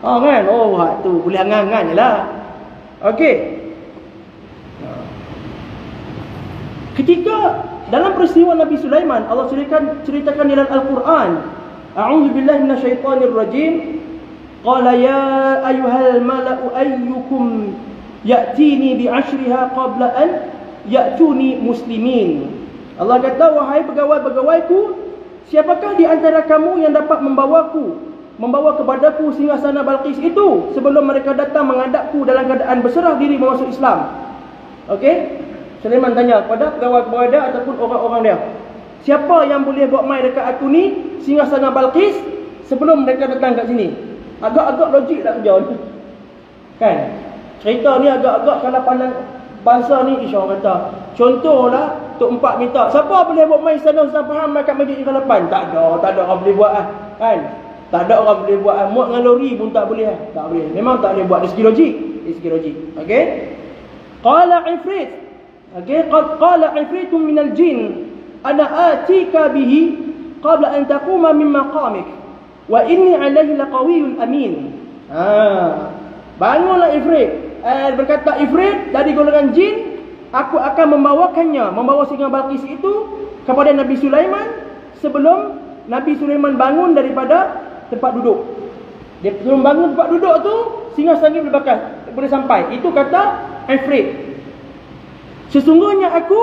Kan? Hak tu boleh angan-angan jelah. Okey. Ketika dalam peristiwa Nabi Sulaiman, Allah ceritakan dalam Al-Quran, a'udzu billahi minasyaitonir rajim. Qala ya ayyuhal mala'u ayyukum ya'tini bi'ashriha qabla an ya'tuni muslimin. Allah kata, wahai pegawai-pegawaiku, siapakah di antara kamu yang dapat membawa kepadaku singgasana Balqis itu sebelum mereka datang menghadapku dalam keadaan berserah diri masuk Islam. Okey? Sulaiman tanya kepada pegawai-pegawai dia ataupun orang-orang dia, siapa yang boleh buat mai dekat aku ni singgasana Balqis sebelum mereka datang kat sini? Agak-agak logik tak kerja ni. Kan? Cerita ni agak-agak kalau pandang bahasa ni insya Allah kata. Contohlah Tok Empat minta, siapa boleh buat mai sana Ustaz faham kat masjid ni kalau pan? Tak ada orang boleh buat kan? Tak ada orang boleh buat muat dengan lori pun tak boleh. Tak boleh. Memang tak boleh buat dari segi logik. Okey? Qala Ifrit. Okey, qala Ifritun minal jin ana atika bihi qabla an taquma min maqamik wa inni alaihi laqawiyyun amin. Bangunlah Ifrit. Berkata Ifrit dari golongan jin, aku akan membawa singa Balqis itu kepada Nabi Sulaiman sebelum Nabi Sulaiman bangun daripada tempat duduk. Dia belum bangun tempat duduk tu, singa sangit boleh sampai. Itu kata Ifrit. Sesungguhnya aku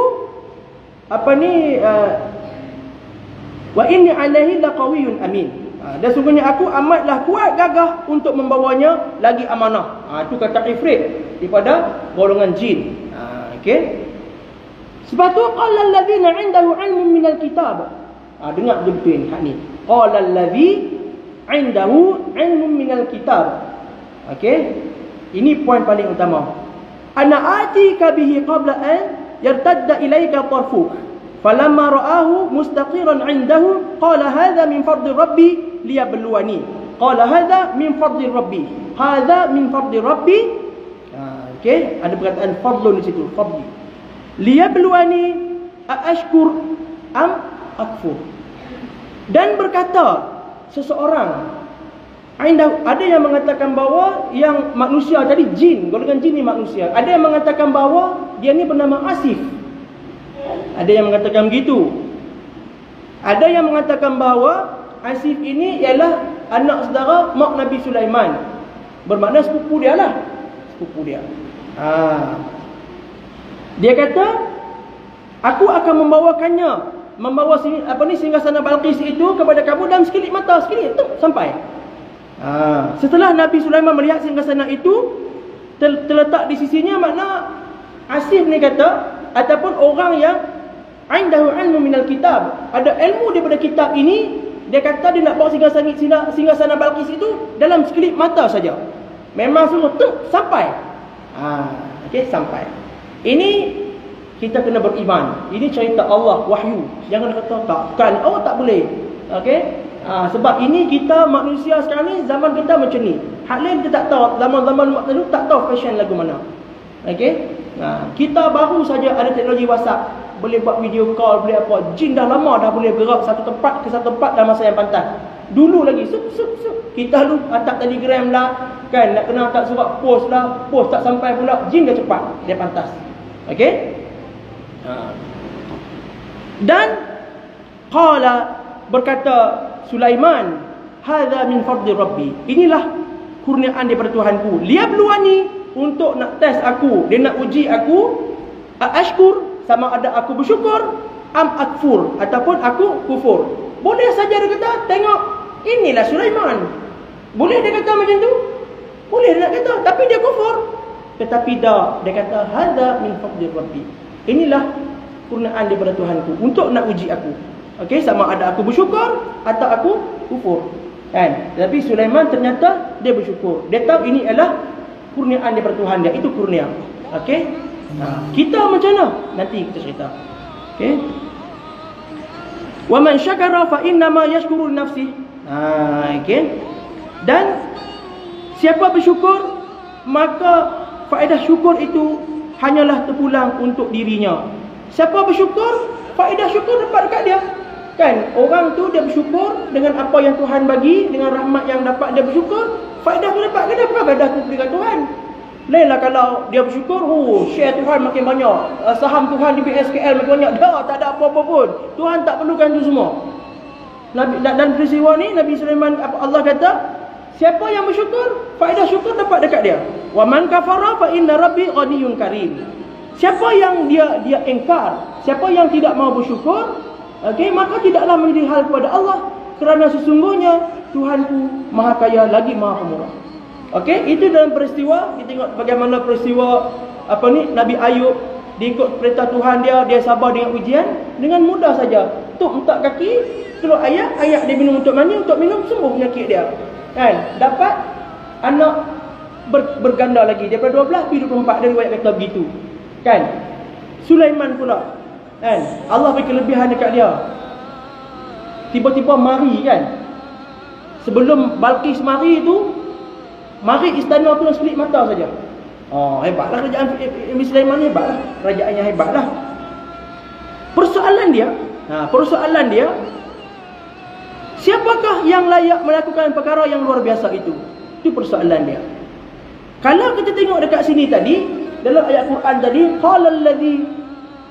wa inni alaihi laqawiyyun amin. Dan sesungguhnya aku amatlah kuat gagah untuk membawanya lagi amanah. Itu kata Ifrit daripada golongan jin. Okey. Sebab tu qala allazina 'indahu 'ilmun minal kitab. Dengar betul hak ni. Qala allazi 'indahu 'ilmun minal kitab. Okey. Ini poin paling utama. Ana atika bihi qabla an yartadda ilayka tarfuk. Falamma ra'ahu mustaqiran 'indahu qala hadha min fadli rabbi liyabluwani. Qala hadha min fadli rabbi. Hadha min fadli rabbi. Okey, ada perkataan fadlun di situ, fadli. Liyabluwani aashkur am akfur. Dan berkata seseorang, ada yang mengatakan bahawa yang manusia tadi jin, golongan jin ni manusia. Ada yang mengatakan bahawa dia ni bernama Asif. Ada yang mengatakan begitu. Ada yang mengatakan bahawa Asif ini ialah anak saudara mak Nabi Sulaiman. Bermakna sepupu dia lah. Sepupu dia. Dia kata, aku akan membawa singgasana Balqis itu kepada kamu dalam sekelip mata, sampai. Setelah Nabi Sulaiman melihat singgasana itu terletak di sisinya, makna Asif ni kata, ataupun orang yang indahu ilmu minal kitab, ada ilmu daripada kitab ini, dia kata dia nak bawa singgasana Balqis itu dalam sekelip mata saja. Memang suruh sampai. Okey, sampai. Ini kita kena beriman. Ini cerita Allah, wahyu. Jangan kata takkan, tak boleh. Okey? Sebab ini kita manusia sekarang ni, zaman kita macam ni. Hak lain kita tak tahu. Zaman-zaman waktu dulu tak tahu fashion lagu mana. Okey? Kita baru saja ada teknologi WhatsApp, boleh buat video call, boleh apa. Jin dah lama dah boleh gerak satu tempat ke satu tempat dalam masa yang pantas. Dulu lagi kita lu hantar telegram lah, kan, nak kena hantar surat post lah, post tak sampai pula, jin dah cepat, dia pantas. Okey? Dan qala, berkata Sulaiman, hadza min fadli rabbi. Inilah kurniaan daripada Tuhanku. Liyabluwani, untuk nak test aku, dia nak uji aku, ashkur, sama ada aku bersyukur, am akfur, ataupun aku kufur. Boleh saja dia kata, tengok, inilah Sulaiman. Boleh dia kata macam tu? Boleh dia nak kata, tapi dia kufur. Tetapi dah, dia kata, hadza min fadli rabbi. Inilah kurniaan daripada Tuhanku untuk nak uji aku. Okey, sama ada aku bersyukur atau aku kufur. Kan? Tapi Sulaiman ternyata dia bersyukur. Dia tahu ini adalah kurniaan daripada Tuhan dia. Itu kurnia. Okey? Kita macam mana? Nanti kita cerita. Okey? Wa man syakara fa inna ma yashkuru nafsi. Okey? Dan siapa bersyukur, maka faedah syukur itu hanyalah terpulang untuk dirinya. Siapa bersyukur, faedah syukur dapat dekat dia. Kan? Orang tu dia bersyukur dengan apa yang Tuhan bagi, dengan rahmat yang dapat dia bersyukur, faedah tu dapat ke dia? Apa faedah tu dengan Tuhan? Lainlah kalau dia bersyukur, share Tuhan makin banyak, saham Tuhan di BSKL makin banyak, dah tak ada apa-apa pun. Tuhan tak perlukan itu semua. Dan peristiwa ni Nabi Sulaiman, Allah kata, siapa yang bersyukur, faedah syukur dapat dekat dia. Wa man kafara fa inna rabbi ghaniyyun karim. Siapa yang dia engkar, siapa yang tidak mau bersyukur, okey, maka tidaklah menjadi hal kepada Allah, kerana sesungguhnya Tuhanku Maha Kaya lagi Maha Pemurah. Okey, itu dalam peristiwa. Kita tengok bagaimana peristiwa Nabi Ayub, dia ikut perintah Tuhan dia sabar dengan ujian, dengan mudah saja. Tuk entak kaki, keluar ayak dia minum untuk mani, untuk minum sembuh penyakit dia. Kan? Dapat anak berganda lagi. Daripada 12 pergi 24. Ada riwayat kata begitu. Kan? Sulaiman pula. Kan? Allah beri kelebihan dekat dia. Tiba-tiba mari kan. Sebelum Balqis mari tu, mari istana tu sekelip mata saja. Oh, hebatlah kerajaan Nabi Sulaiman ni, hebatlah. Kerajaannya hebatlah. Persoalan dia, siapakah yang layak melakukan perkara yang luar biasa itu? Itu persoalan dia. Kalau kita tengok dekat sini tadi, dalam ayat Quran tadi, qala allazi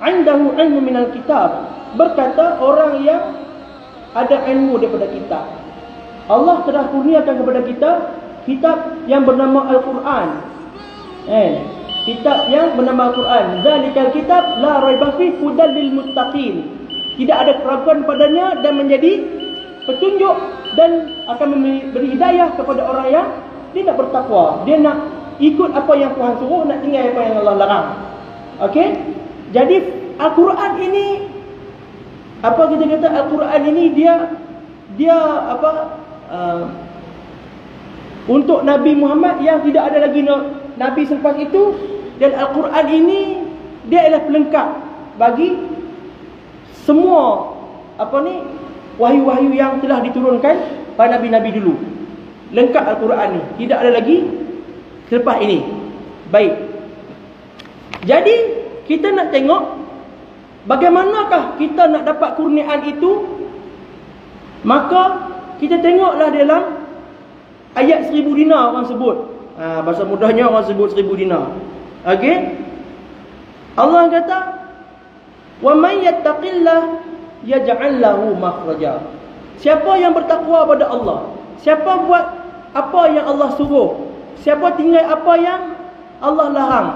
'indahu 'ilmu minal kitab, berkata orang yang ada ilmu daripada kitab. Allah telah kurniakan kepada kita kitab yang bernama Al-Quran. Kitab yang bernama Al-Quran. Zalikal kitab la raiba fihi hudal lil muttaqin. Tidak ada keraguan padanya dan menjadi petunjuk dan akan memberi hidayah kepada orang yang dia nak bertakwa. Dia nak ikut apa yang Tuhan suruh, nak tinggal apa yang Allah larang. Okey? Jadi Al-Quran ini, apa kita kata, Al-Quran ini dia apa, untuk Nabi Muhammad yang tidak ada lagi Nabi selepas itu. Dan Al-Quran ini dia adalah pelengkap bagi semua wahyu-wahyu yang telah diturunkan pada Nabi-Nabi dulu. Lengkap Al-Quran ni, tidak ada lagi selepas ini. Baik. Jadi kita nak tengok bagaimanakah kita nak dapat kurniaan itu. Maka kita tengoklah dalam ayat 1000 dinar orang sebut. Bahasa mudahnya orang sebut 1000 dinar. Okey? Allah kata, "Wa man yattaqillah yaj'al lahu makhraja." Siapa yang bertakwa pada Allah, siapa buat apa yang Allah suruh, siapa tinggal apa yang Allah larang,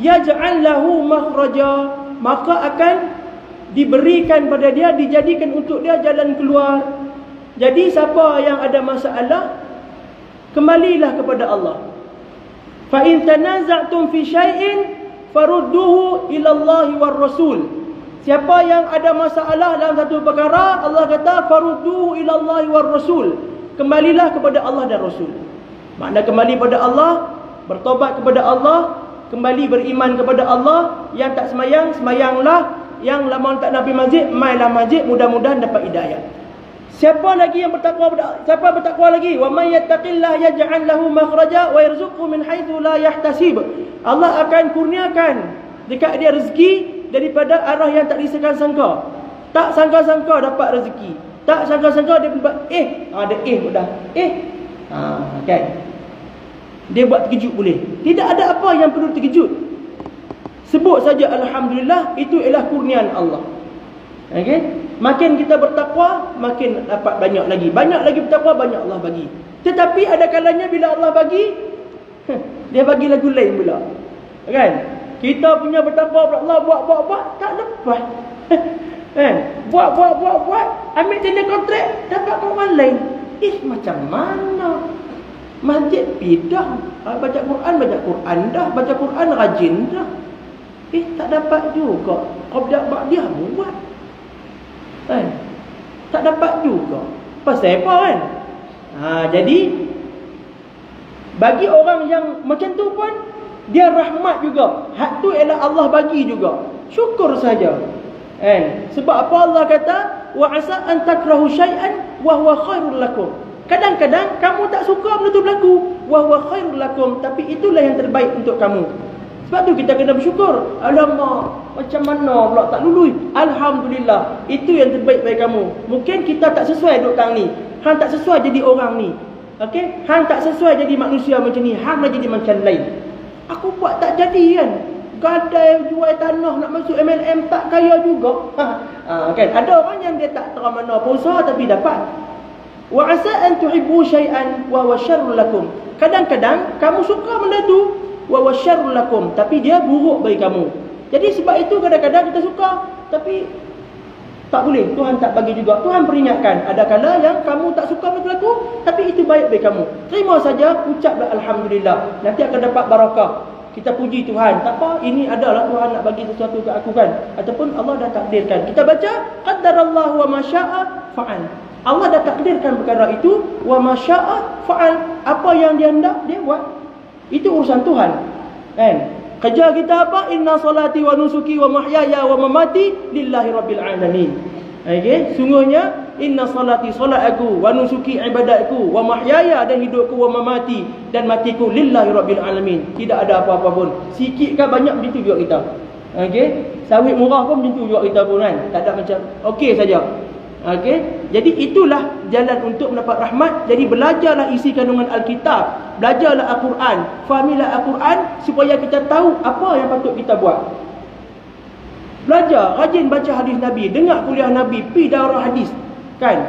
yaj'al lahu makhraja, maka akan diberikan pada dia, dijadikan untuk dia jalan keluar. Jadi siapa yang ada masalah, kembalilah kepada Allah. Fa in tanaza'tum fi syai'in farudduhu ila Allah war Rasul. Siapa yang ada masalah dalam satu perkara, Allah kata farudduhu ila Allah war Rasul. Kembalilah kepada Allah dan Rasul. Makna kembali kepada Allah, bertobat kepada Allah, kembali beriman kepada Allah. Yang tak semayang, semayanglah. Yang lama tak nak pergi masjid, mailah masjid, mudah-mudahan dapat hidayah. Siapa lagi yang bertakwa? Siapa bertakwa lagi? Wa may yattaqillah yaj'al lahu makhraja wa yarzuqhu min haitsu la yahtasib. Allah akan kurniakan dekat dia rezeki daripada arah yang tak disangka-sangka. Tak sangka-sangka dapat rezeki. Tak sangka-sangka dia buat ada sudah. Kan. Dia buat terkejut boleh. Tidak ada apa yang perlu terkejut. Sebut saja alhamdulillah, itu ialah kurniaan Allah. Okey? Makin kita bertakwa, makin dapat banyak lagi. Banyak lagi bertakwa, banyak Allah bagi. Tetapi ada kalanya bila Allah bagi, dia bagi lagu lain pula. Kan? Kita punya bertakwa pada Allah, buat, tak lepas. Kan? Buat, ambil tender kontrak, dapat kawan lain. Macam mana? Masjid pindah, baca Quran dah, baca Quran rajin dah. Tak dapat juga. Qabdah ba'diyah buat. Tak dapat juga. Pasal apa kan? Jadi bagi orang yang macam tu pun dia rahmat juga. Hak tu ialah Allah bagi juga. Syukur saja. Sebab apa Allah kata, wa asa an takrahu syai'an wa huwa khairul lakum. Kadang-kadang kamu tak suka benda tu berlaku, wa huwa khairul lakum, tapi itulah yang terbaik untuk kamu. Sebab tu kita kena bersyukur. Alamak, macam mana pula tak lului? Alhamdulillah, itu yang terbaik bagi kamu. Mungkin kita tak sesuai duduk tang ni. Hang tak sesuai jadi orang ni. Okey? Hang tak sesuai jadi manusia macam ni. Hang nak jadi macam lain. Aku buat tak jadi kan? Gadai jual tanah nak masuk MLM tak kaya juga. Kan? Ada orang yang dia tak tahu mana apa usaha tapi dapat. Wa asa an tuhibbu syai'an wa huwa syarrul lakum. Kadang-kadang kamu suka benda tu, wa huwa syarrul lakum, tapi dia buruk bagi kamu. Jadi sebab itu kadang-kadang kita suka tapi tak boleh, Tuhan tak bagi juga. Tuhan peringatkan, ada kala yang kamu tak suka benda berlaku, tapi itu baik bagi kamu. Terima saja, ucaplah alhamdulillah. Nanti akan dapat barakah. Kita puji Tuhan. Tak apa, ini adalah Tuhan nak bagi sesuatu ke aku kan. Ataupun Allah dah takdirkan. Kita baca, qaddarallahu wa ma syaa fa'al. Allah dah takdirkan perkara itu, wa ma syaa fa'al. Apa yang dia hendak, dia buat. Itu urusan Tuhan. Kan? Kerja kita apa? Inna salati wa nusuki wa mahyaya wa mamati lillahi rabbil alamin. Okey, sungguhnya inna salati, solat aku, wa nusuki, ibadatku, wa mahyaya, dan hidupku, wa mamati, dan matiku lillahi rabbil alamin. Tidak ada apa-apa pun. Sikit ke banyak begitu juga kita. Okey, sawit murah pun begitu juga kita pun kan. Tak ada macam okey saja. Okey, jadi itulah jalan untuk mendapat rahmat. Jadi belajarlah isi kandungan Alkitab, belajarlah Al-Quran, fahamilah Al-Quran supaya kita tahu apa yang patut kita buat. Belajar, rajin baca hadis Nabi, dengar kuliah Nabi, pi daurah hadis, kan?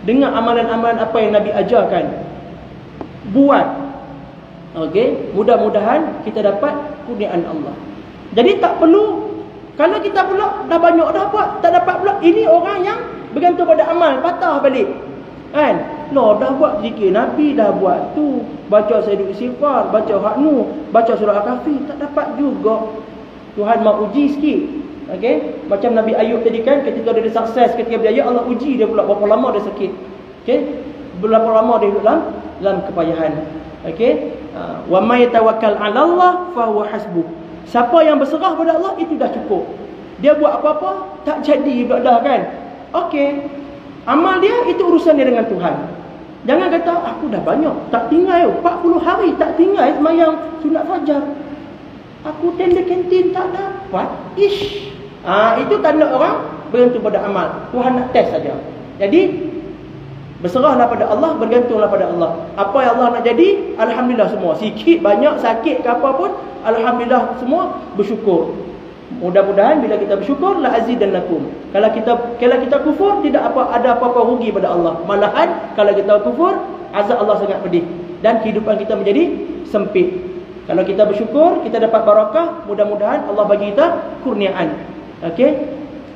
Dengar amalan-amalan apa yang Nabi ajarkan. Buat. Okey, mudah-mudahan kita dapat kurniaan Allah. Jadi tak perlu, kalau kita pula dah banyak dah buat, tak dapat pula, ini orang yang bergantung pada amal, patah balik. Kan? Loh, dah buat zikir Nabi, dah buat tu, baca sayyidul istighfar, baca haknu, baca surah Al-Kahfi, tak dapat juga. Tuhan mau uji sikit. Okey, macam Nabi Ayub tadi kan, ketika dia sukses, ketika berjaya, Allah uji dia pula berapa lama dia sakit. Okey, berapa lama dia hidup dalam kepayahan. Okey, wa may tawakkal 'ala Allah fa huwa hasbuh. Siapa yang berserah pada Allah, itu dah cukup. Dia buat apa-apa tak jadi ibadah kan. Okey, amal dia itu urusan dia dengan Tuhan. Jangan kata aku dah banyak, tak tinggal 40 hari tak tinggal sembahyang sunat fajar. Aku tender kantin tak dapat. Ish. Itu tanda orang bergantung pada amal. Tuhan nak test saja. Jadi berserahlah pada Allah, bergantunglah pada Allah. Apa yang Allah nak jadi, alhamdulillah semua. Sikit, banyak, sakit ke apa pun, alhamdulillah semua bersyukur. Mudah-mudahan bila kita bersyukur, la azidannakum. Kalau kita kufur, tidak ada apa-apa rugi pada Allah. Malahan kalau kita kufur, azab Allah sangat pedih dan kehidupan kita menjadi sempit. Kalau kita bersyukur, kita dapat barakah, mudah-mudahan Allah bagi kita kurniaan. Okey?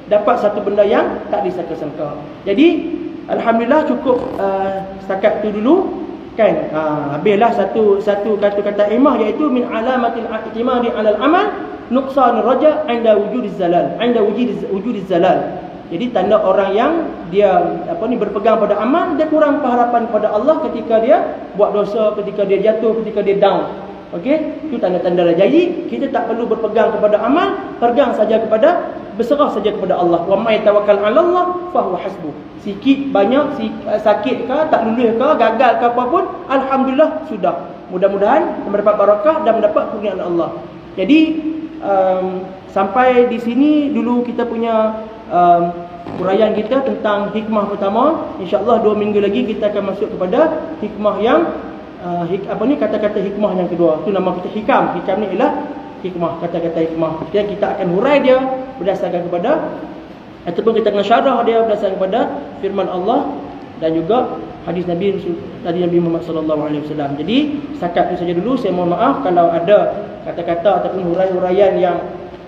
Dapat satu benda yang tak disangka-sangka. Jadi alhamdulillah cukup setakat tu dulu kan. Habislah satu kata-kata imah, iaitu min alamatil i'timadi 'alal amal nuqsan raja 'inda wujudiz zalal. 'Inda wujudiz zalal. Jadi tanda orang yang dia berpegang pada amal, dia kurang pengharapan kepada Allah ketika dia buat dosa, ketika dia jatuh, ketika dia down. Okey, itu tanda-tanda dah. Jadi kita tak perlu berpegang kepada amal, berserah saja kepada Allah. Wa may tawakkal 'ala Allah fa huwa hasbuh. Sikit banyak, sakit ke, tak lulus ke, gagal ke apa pun, alhamdulillah sudah. Mudah-mudahan mendapat barakah dan mendapat kurniaan Allah. Jadi sampai di sini dulu kita punya huraian kita tentang hikmah pertama. InsyaAllah 2 minggu lagi kita akan masuk kepada hikmah yang kata-kata hikmah yang kedua. Itu nama kita hikam. Hikam ni ialah hikmah, kata-kata hikmah. Kita akan hurai dia berdasarkan kepada, ataupun kita akan syarah dia berdasarkan kepada firman Allah dan juga hadis Nabi Muhammad sallallahu alaihi wasallam. Jadi setakat itu saja dulu. Saya mohon maaf kalau ada kata-kata ataupun huraian yang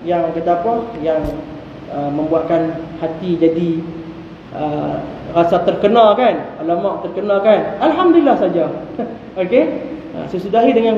kata apa, yang membuatkan hati jadi rasa terkena kan. Alamak, terkena kan. Alhamdulillah saja. Okey. Sesudahi dengan